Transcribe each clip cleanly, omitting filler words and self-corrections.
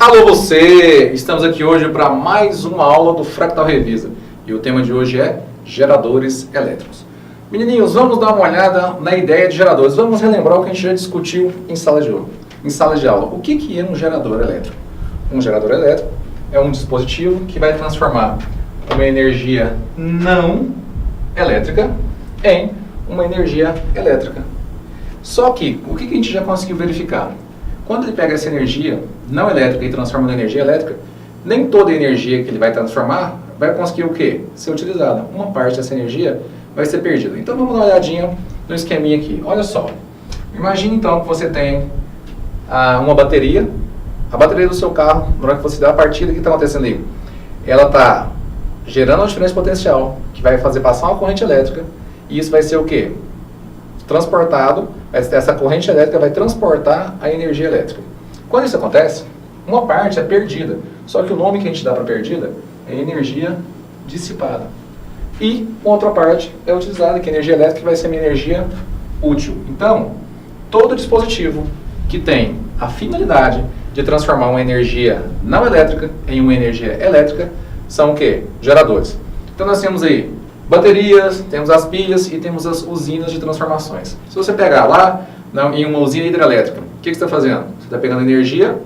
Alô você! Estamos aqui hoje para mais uma aula do Fractal Revisa. E o tema de hoje é geradores elétricos. Menininhos, vamos dar uma olhada na ideia de geradores. Vamos relembrar o que a gente já discutiu em sala de aula. O que é um gerador elétrico? Um gerador elétrico é um dispositivo que vai transformar uma energia não elétrica em uma energia elétrica. Só que, o que a gente já conseguiu verificar? Quando ele pega essa energia não elétrica e transforma em energia elétrica, nem toda a energia que ele vai transformar vai conseguir o quê? Ser utilizada. Uma parte dessa energia vai ser perdida. Então vamos dar uma olhadinha no esqueminha aqui. Olha só. Imagine então que você tem uma bateria. A bateria do seu carro, na hora que você dá a partida, o que está acontecendo aí? Ela está gerando uma diferença potencial, que vai fazer passar uma corrente elétrica. E isso vai ser o quê? Transportado, essa corrente elétrica vai transportar a energia elétrica. Quando isso acontece, uma parte é perdida, só que o nome que a gente dá para perdida é energia dissipada. E outra parte é utilizada, que é energia elétrica, que vai ser uma energia útil. Então, todo dispositivo que tem a finalidade de transformar uma energia não elétrica em uma energia elétrica são o quê? Geradores. Então nós temos aí baterias, temos as pilhas e temos as usinas de transformações. Se você pegar lá em uma usina hidrelétrica, o que você está fazendo? Você está pegando energia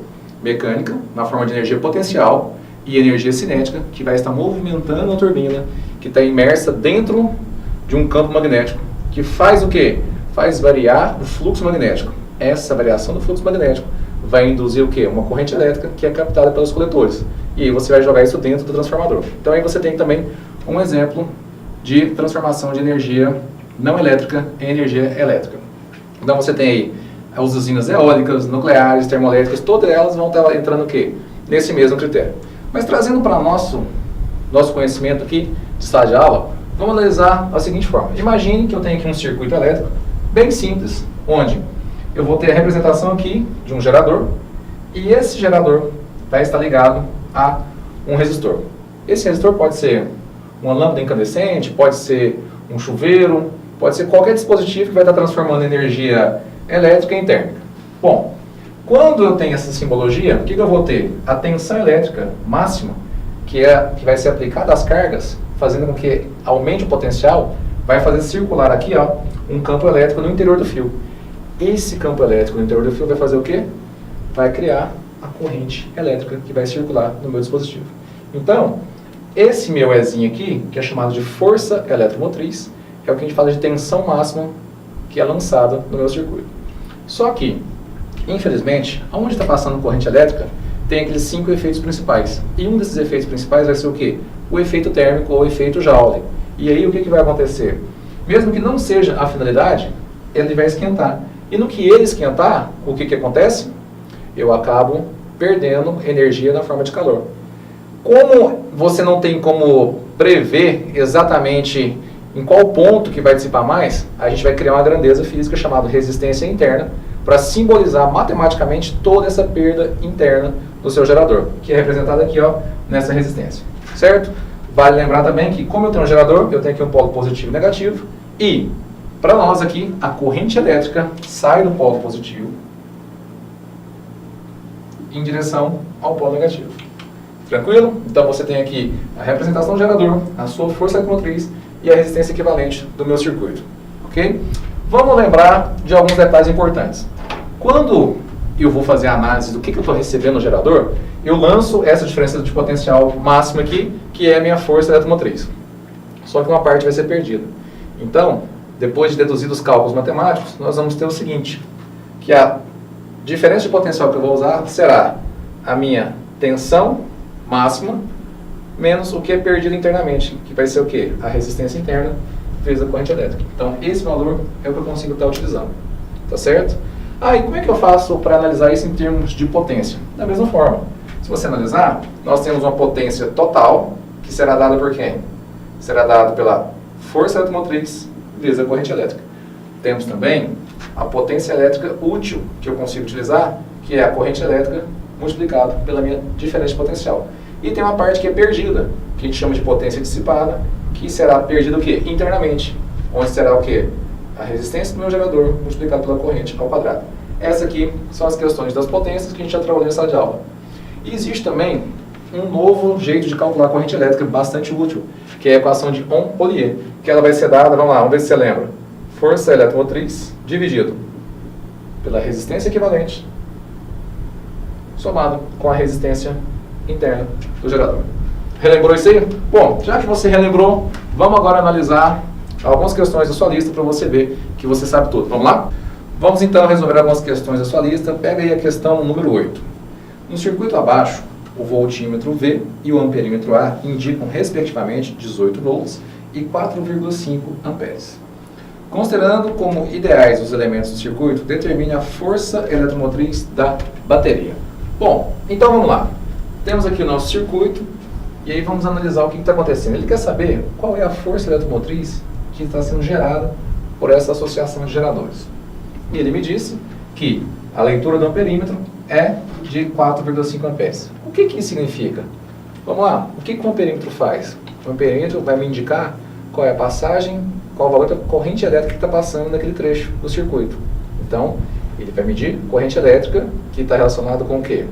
mecânica, na forma de energia potencial, e energia cinética, que vai estar movimentando a turbina, que está imersa dentro de um campo magnético, que faz o quê? Faz variar o fluxo magnético. Essa variação do fluxo magnético vai induzir o quê? Uma corrente elétrica que é captada pelos coletores. E aí você vai jogar isso dentro do transformador. Então aí você tem também um exemplo de transformação de energia não elétrica em energia elétrica. Então você tem aí as usinas eólicas, nucleares, termoelétricas, todas elas vão estar entrando o quê? Nesse mesmo critério. Mas trazendo para nosso conhecimento aqui de sala de aula, vamos analisar da seguinte forma. Imagine que eu tenho aqui um circuito elétrico bem simples, onde eu vou ter a representação aqui de um gerador, e esse gerador vai estar ligado a um resistor. Esse resistor pode ser uma lâmpada incandescente, pode ser um chuveiro, pode ser qualquer dispositivo que vai estar transformando energia elétrica em térmica. Bom, quando eu tenho essa simbologia, o que eu vou ter? A tensão elétrica máxima, que vai ser aplicada às cargas, fazendo com que aumente o potencial, vai fazer circular aqui um campo elétrico no interior do fio. Esse campo elétrico no interior do fio vai fazer o quê? Vai criar a corrente elétrica que vai circular no meu dispositivo. Então, esse meu Ezinho aqui, que é chamado de força eletromotriz, é o que a gente fala de tensão máxima que é lançada no meu circuito. Só que, infelizmente, onde está passando corrente elétrica, tem aqueles 5 efeitos principais. E um desses efeitos principais vai ser o quê? O efeito térmico ou o efeito Joule. E aí o que vai acontecer? Mesmo que não seja a finalidade, ele vai esquentar. E no que ele esquentar, o que acontece? Eu acabo perdendo energia na forma de calor. Como você não tem como prever exatamente em qual ponto que vai dissipar mais, a gente vai criar uma grandeza física chamada resistência interna para simbolizar matematicamente toda essa perda interna do seu gerador, que é representada aqui nessa resistência, certo? Vale lembrar também que, como eu tenho um gerador, eu tenho aqui um polo positivo e negativo, e para nós aqui, a corrente elétrica sai do polo positivo em direção ao polo negativo. Tranquilo? Então você tem aqui a representação do gerador, a sua força eletromotriz e a resistência equivalente do meu circuito. Ok? Vamos lembrar de alguns detalhes importantes. Quando eu vou fazer a análise do que eu estou recebendo no gerador, eu lanço essa diferença de potencial máxima aqui, que é a minha força eletromotriz. Só que uma parte vai ser perdida. Então, depois de deduzir os cálculos matemáticos, nós vamos ter o seguinte, que a diferença de potencial que eu vou usar será a minha tensão máxima menos o que é perdido internamente, que vai ser o quê? A resistência interna vezes a corrente elétrica. Então, esse valor é o que eu consigo estar utilizando. Tá certo? E como é que eu faço para analisar isso em termos de potência? Da mesma forma. Se você analisar, nós temos uma potência total, que será dada por quem? Será dada pela força eletromotriz vezes a corrente elétrica. Temos também a potência elétrica útil, que eu consigo utilizar, que é a corrente elétrica multiplicado pela minha diferença de potencial. E tem uma parte que é perdida, que a gente chama de potência dissipada, que será perdida o quê? Internamente, onde será o quê? A resistência do meu gerador multiplicado pela corrente ao quadrado. Essas aqui são as questões das potências que a gente já trabalhou em sala de aula. E existe também um novo jeito de calcular a corrente elétrica bastante útil, que é a equação de Ohm-Collier, que ela vai ser dada, vamos lá, vamos ver se você lembra. Força eletromotriz dividido pela resistência equivalente, somado com a resistência interna do gerador. Relembrou isso aí? Bom, já que você relembrou, vamos agora analisar algumas questões da sua lista para você ver que você sabe tudo. Vamos lá? Vamos então resolver algumas questões da sua lista. Pega aí a questão número 8. No circuito abaixo, o voltímetro V e o amperímetro A indicam respectivamente 18 volts e 4,5 amperes. Considerando como ideais os elementos do circuito, determine a força eletromotriz da bateria. Bom, então vamos lá. Temos aqui o nosso circuito e aí vamos analisar o que está acontecendo. Ele quer saber qual é a força eletromotriz que está sendo gerada por essa associação de geradores. E ele me disse que a leitura do amperímetro é de 4,5 amperes. O que isso significa? Vamos lá, o que o amperímetro faz? O amperímetro vai me indicar qual é a passagem, qual o valor da corrente elétrica que está passando naquele trecho do circuito. Então, ele vai medir corrente elétrica que está relacionada com o quê?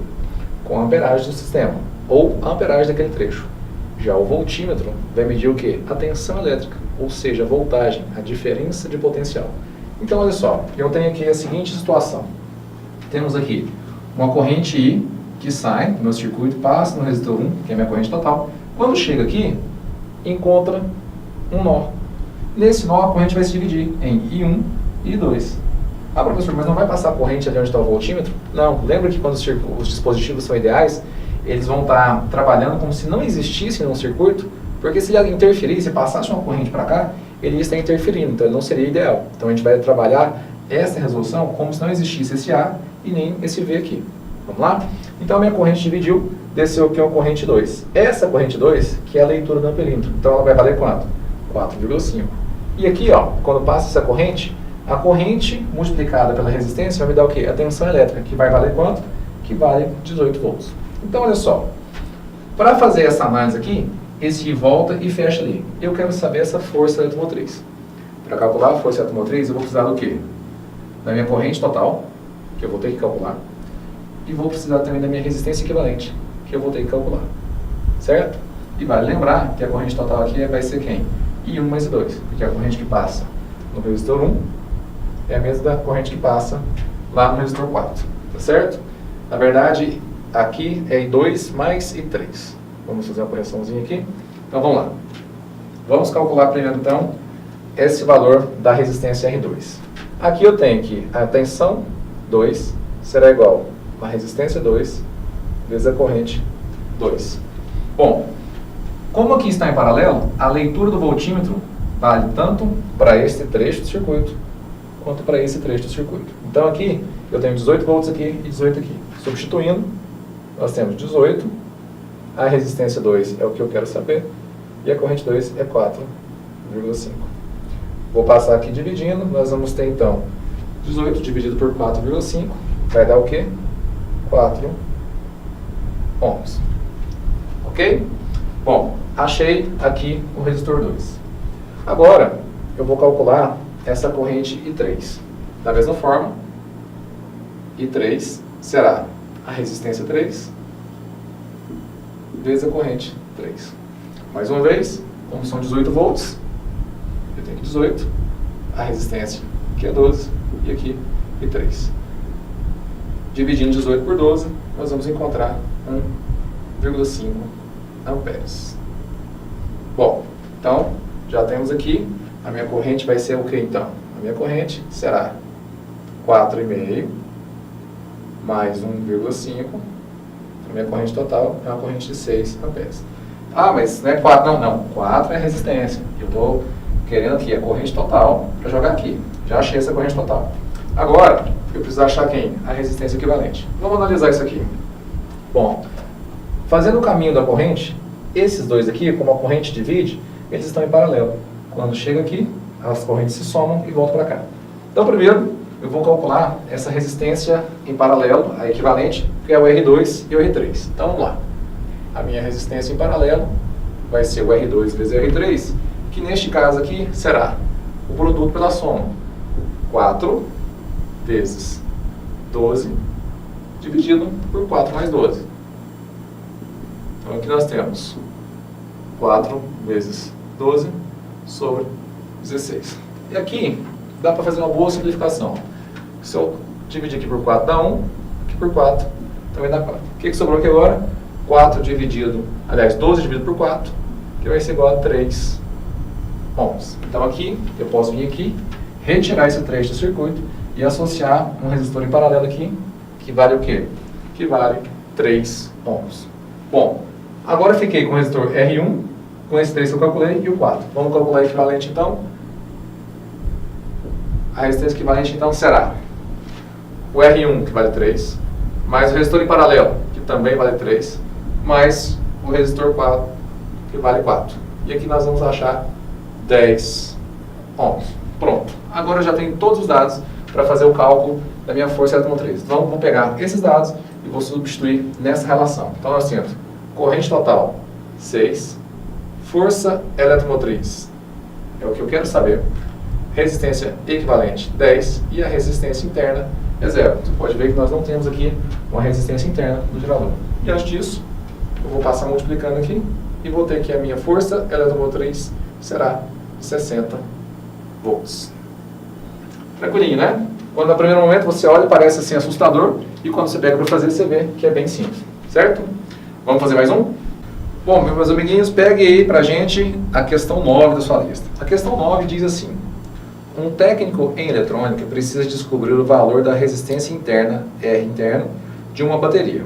Com a amperagem do sistema, ou a amperagem daquele trecho. Já o voltímetro vai medir o quê? A tensão elétrica, ou seja, a voltagem, a diferença de potencial. Então, olha só, eu tenho aqui a seguinte situação. Temos aqui uma corrente I que sai do meu circuito, passa no resistor 1, que é a minha corrente total. Quando chega aqui, encontra um nó. Nesse nó, a corrente vai se dividir em I1 e I2. Ah, professor, mas não vai passar a corrente ali onde está o voltímetro? Não, lembra que quando os dispositivos são ideais, eles vão estar trabalhando como se não existisse um circuito, porque se ele interferir, se passasse uma corrente para cá, ele ia estar interferindo, então ele não seria ideal. Então a gente vai trabalhar essa resolução como se não existisse esse A e nem esse V aqui. Vamos lá? Então a minha corrente dividiu, desceu aqui uma corrente 2. Essa corrente 2, que é a leitura do amperímetro, então ela vai valer quanto? 4,5. E aqui, ó, quando passa essa corrente, a corrente multiplicada pela resistência vai me dar o quê? A tensão elétrica, que vai valer quanto? Que vale 18 volts. Então, olha só. Para fazer essa análise aqui, esse volta e fecha ali. Eu quero saber essa força eletromotriz. Para calcular a força eletromotriz, eu vou precisar do quê? Da minha corrente total, que eu vou ter que calcular. E vou precisar também da minha resistência equivalente, que eu vou ter que calcular. Certo? E vale lembrar que a corrente total aqui vai ser quem? I1 mais I2, porque a corrente que passa no resistor 1 é a mesma da corrente que passa lá no resistor 4, tá certo? Na verdade, aqui é I2 mais I3. Vamos fazer uma correçãozinha aqui. Então, vamos lá. Vamos calcular primeiro, então, esse valor da resistência R2. Aqui eu tenho que a tensão 2 será igual a resistência 2 vezes a corrente 2. Bom, como aqui está em paralelo, a leitura do voltímetro vale tanto para este trecho do circuito, quanto para esse trecho do circuito. Então aqui, eu tenho 18 volts aqui e 18 aqui. Substituindo, nós temos 18, a resistência 2 é o que eu quero saber, e a corrente 2 é 4,5. Vou passar aqui dividindo, nós vamos ter então 18 dividido por 4,5, vai dar o quê? 4 ohms. Ok? Bom, achei aqui o resistor 2. Agora, eu vou calcular essa corrente I3. Da mesma forma, I3 será a resistência 3 vezes a corrente 3. Mais uma vez, como são 18 volts, eu tenho aqui 18, a resistência que é 12 e aqui I3. Dividindo 18 por 12, nós vamos encontrar 1,5 amperes. Bom, então, já temos aqui, a minha corrente vai ser o que então? A minha corrente será 4,5 mais 1,5. A minha corrente total é uma corrente de 6 amperes. Ah, mas não é 4, não. 4 é a resistência. Eu estou querendo aqui a corrente total para jogar aqui. Já achei essa corrente total. Agora, eu preciso achar quem? A resistência equivalente. Vamos analisar isso aqui. Bom, fazendo o caminho da corrente, esses dois aqui, como a corrente divide, eles estão em paralelo. Quando chega aqui, as correntes se somam e voltam para cá. Então, primeiro, eu vou calcular essa resistência em paralelo, a equivalente, que é o R2 e o R3. Então, vamos lá. A minha resistência em paralelo vai ser o R2 vezes o R3, que neste caso aqui será o produto pela soma. 4 vezes 12 dividido por 4 mais 12. Então aqui nós temos 4 vezes 12 sobre 16. E aqui dá para fazer uma boa simplificação. Se eu dividir aqui por 4 dá 1, aqui por 4 também dá 4. O que sobrou aqui agora? 4 dividido, aliás, 12 dividido por 4, que vai ser igual a 3 ohms. Então aqui, eu posso vir aqui, retirar esse trecho do circuito e associar um resistor em paralelo aqui, que vale o quê? Que vale 3 ohms. Bom, agora eu fiquei com o resistor R1, com esse 3 que eu calculei, e o 4. Vamos calcular o equivalente então? A resistência equivalente então será o R1, que vale 3, mais o resistor em paralelo, que também vale 3, mais o resistor 4, que vale 4. E aqui nós vamos achar 10 ohms. Pronto. Agora eu já tenho todos os dados para fazer o cálculo da minha força eletromotriz. Então, vou pegar esses dados e vou substituir nessa relação. Então, nós temos corrente total 6, força eletromotriz, é o que eu quero saber, resistência equivalente 10 e a resistência interna é 0. Você pode ver que nós não temos aqui uma resistência interna do gerador. Diante disso, eu vou passar multiplicando aqui e vou ter que a minha força eletromotriz será 60 volts. Tranquilinho, né? Quando no primeiro momento você olha parece assim assustador e quando você pega para fazer você vê que é bem simples, certo? Vamos fazer mais um? Bom, meus amiguinhos, pegue aí pra gente a questão 9 da sua lista. A questão 9 diz assim: um técnico em eletrônica precisa descobrir o valor da resistência interna, R interno, de uma bateria.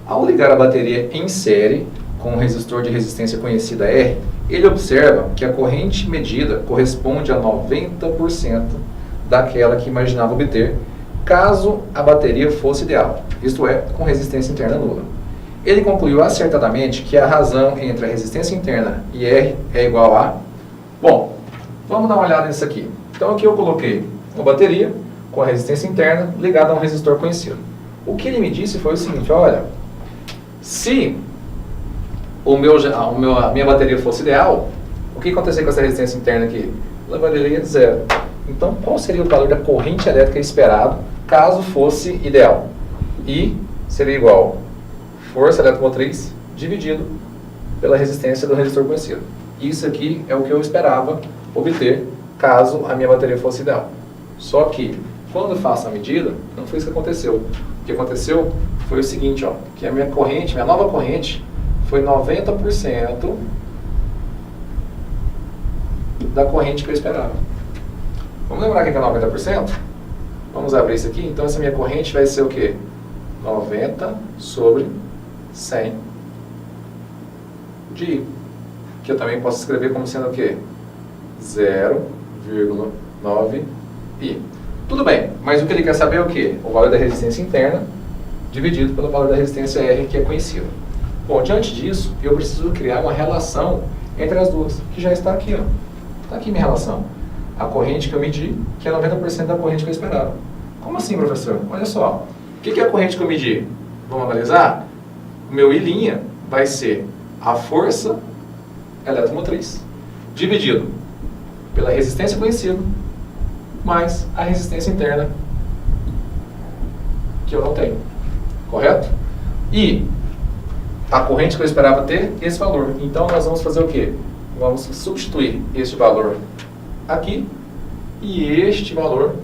Ao ligar a bateria em série com um resistor de resistência conhecida R, ele observa que a corrente medida corresponde a 90% daquela que imaginava obter, caso a bateria fosse ideal, isto é, com resistência interna nula. Ele concluiu acertadamente que a razão entre a resistência interna e R é igual a... Bom, vamos dar uma olhada nisso aqui. Então aqui eu coloquei uma bateria com a resistência interna ligada a um resistor conhecido. O que ele me disse foi o seguinte: olha, se a minha bateria fosse ideal, o que aconteceria com essa resistência interna aqui? Ela valeria 0. Então, qual seria o valor da corrente elétrica esperado caso fosse ideal? I seria igual a força eletromotriz dividido pela resistência do resistor conhecido. Isso aqui é o que eu esperava obter caso a minha bateria fosse ideal. Só que, quando eu faço a medida, não foi isso que aconteceu. O que aconteceu foi o seguinte, ó, que a minha nova corrente, foi 90% da corrente que eu esperava. Vamos lembrar que é 90%? Vamos abrir isso aqui. Então, essa minha corrente vai ser o quê? 90 sobre 100 de I. Que eu também posso escrever como sendo o quê? 0,9 I. Tudo bem, mas o que ele quer saber é o quê? O valor da resistência interna dividido pelo valor da resistência R, que é conhecido. Bom, diante disso, eu preciso criar uma relação entre as duas, que já está aqui, ó. Está aqui minha relação. A corrente que eu medi, que é 90% da corrente que eu esperava. Como assim, professor? Olha só. O que é a corrente que eu medi? Vamos analisar? O meu I' vai ser a força eletromotriz dividido pela resistência conhecida mais a resistência interna que eu não tenho. Correto? E a corrente que eu esperava ter, esse valor. Então, nós vamos fazer o quê? Vamos substituir este valor aqui e este valor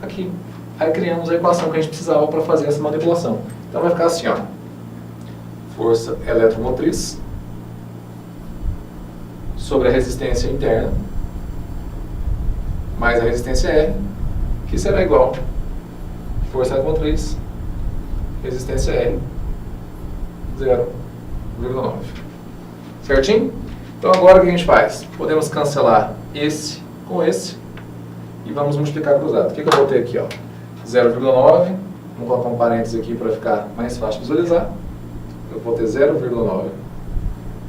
aqui. Aí criamos a equação que a gente precisava para fazer essa manipulação. Então, vai ficar assim, ó. Força eletromotriz sobre a resistência interna mais a resistência R, que será igual a força eletromotriz, resistência R, 0,9. Certinho? Então agora o que a gente faz? Podemos cancelar esse com esse e vamos multiplicar cruzado. O que eu vou ter aqui? 0,9, vamos colocar um parênteses aqui para ficar mais fácil de visualizar. Eu vou ter 0,9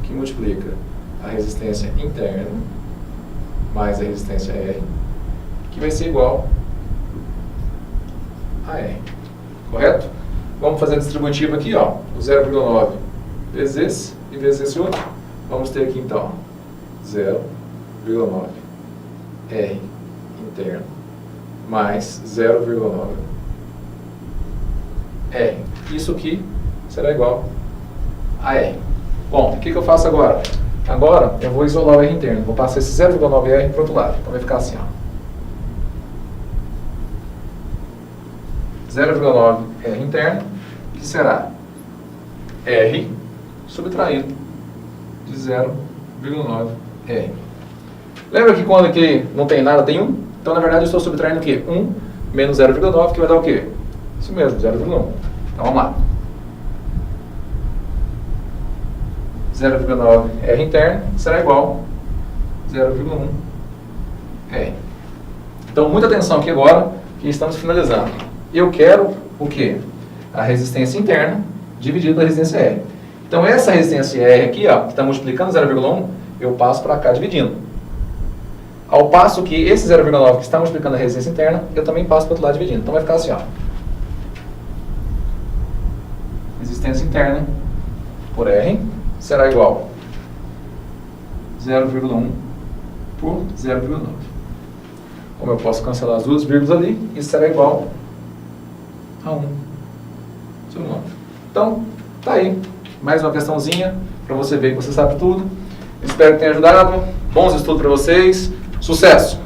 que multiplica a resistência interna mais a resistência R, que vai ser igual a R. Correto? Vamos fazer a distributiva aqui, ó. O 0,9 vezes esse e vezes esse outro. Vamos ter aqui então 0,9 R interno mais 0,9 R. Isso aqui será igual a R. Bom, o que eu faço agora? Agora eu vou isolar o R interno. Vou passar esse 0,9R para o outro lado. Então vai ficar assim, ó. 0,9R interno, que será R subtraído de 0,9R. Lembra que quando aqui não tem nada, tem 1? Então, na verdade, eu estou subtraindo o quê? 1 menos 0,9, que vai dar o quê? Isso mesmo, 0,1. Então, vamos lá. 0,9R interno será igual a 0,1R. Então, muita atenção aqui agora, que estamos finalizando. Eu quero o quê? A resistência interna dividida pela resistência R. Então, essa resistência R aqui, ó, que está multiplicando 0,1, eu passo para cá dividindo. Ao passo que esse 0,9 que está multiplicando a resistência interna, eu também passo para o outro lado dividindo. Então vai ficar assim, ó. Resistência interna por R será igual a 0,1 por 0,9. Como eu posso cancelar as duas vírgulas ali, isso será igual a 1 sobre 9. Então, tá aí. Mais uma questãozinha para você ver que você sabe tudo. Espero que tenha ajudado. Bons estudos para vocês. Sucesso!